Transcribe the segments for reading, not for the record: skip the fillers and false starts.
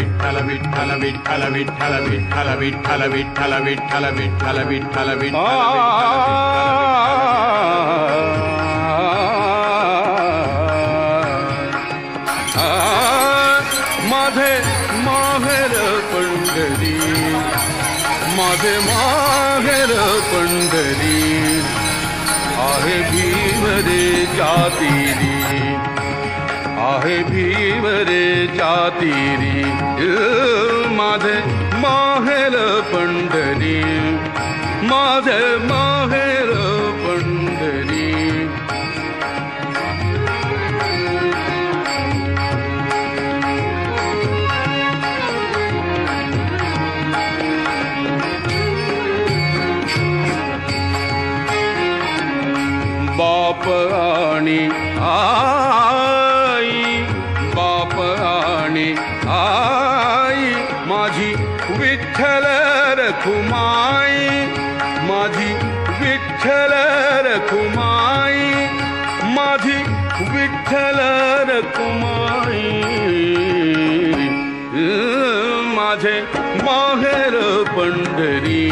विठ्ठल विठ्ठल विठ्ठल विठ्ठल विठ्ठल विठ्ठल विठ्ठल विठ्ठल विठ्ठल विठ्ठल विठ्ठल माझे माहेर पंढरी, माझे माहेर पंढरी, आहे भीम रे जातीरी, आहे भीम रे जातीरी, माझे माहेर पंढरी, माझे माहेर पंढरी. बाप आणि आई, बाप आणि आई, माझी विठ्ठल रखुमाई, माझी विठ्ठल रखुमाई, माझी विठ्ठल रखुमाई, माझे माहेर पंढरी,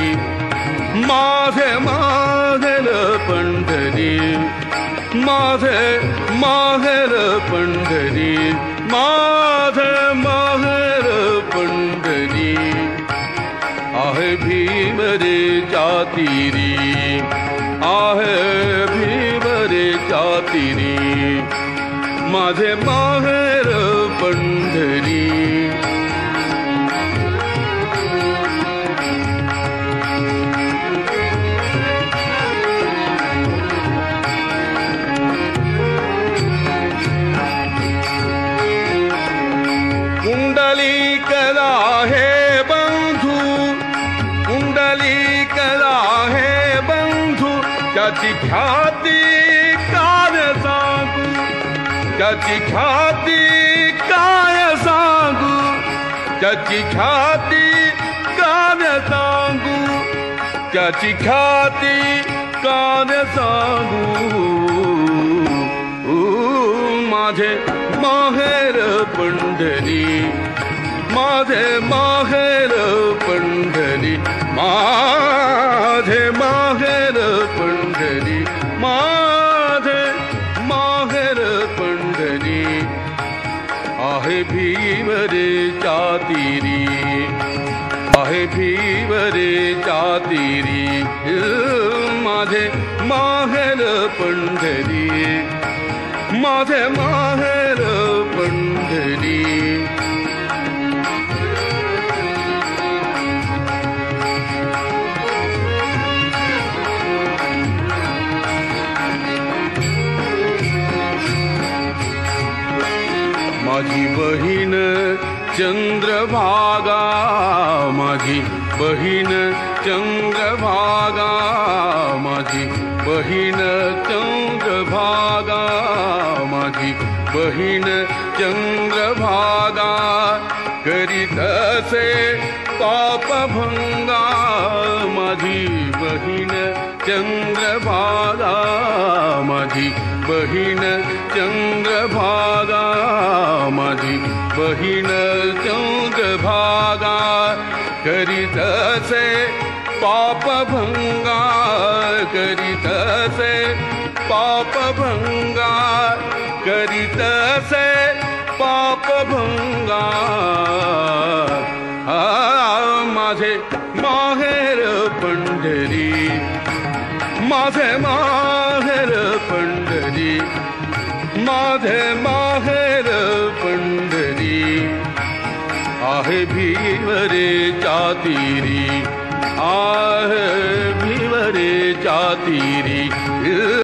माझे माहेर पंढरी, माझे माहेर पंढरी, माझे माहेर पंढरी, आहे भीम रे जातीरी, आहे भीम रे जातीरी, माझे माहेर पंढरी. कुंडलिकला हे बंधू, कुंडलिकला हे बंधू, त्याची ख्याती काय सांगू, त्याची ख्याती काय सांगू, त्याची ख्याती काय सांगू, त्याची ख्याती काय सांगू. माझे माहेर पंढरी, माझे माहेर पंढरी, माझे माहेर पंढरी, माझे माहेर पंढरी, आहे भीम रे जातीरी, आहे भीम रे जातीरी, माझे माहेर पंढरी, माझे माहेर पंढरी. माझी बहीण चंद्रभागा, माझी बहीण चंद्रभागा, माझी बहीण चंद्रभागा, माझी बहीण चंद्रभागा, करीत असे पापभंगा, माझी बहीण चंद्रभागा, माझी बहीण चंद्रभागा, माझी बहीण चंद्रभागा, करीत असे पापभंगा, करीत असे पापभंगा, करीत असे पापभंगा. माझे माहेर पंढरी, माझे माहेर पंढरी, माझे माहेर पंढरी, आहे भीम रे जातीरी, आहे भीम रे जातीरी.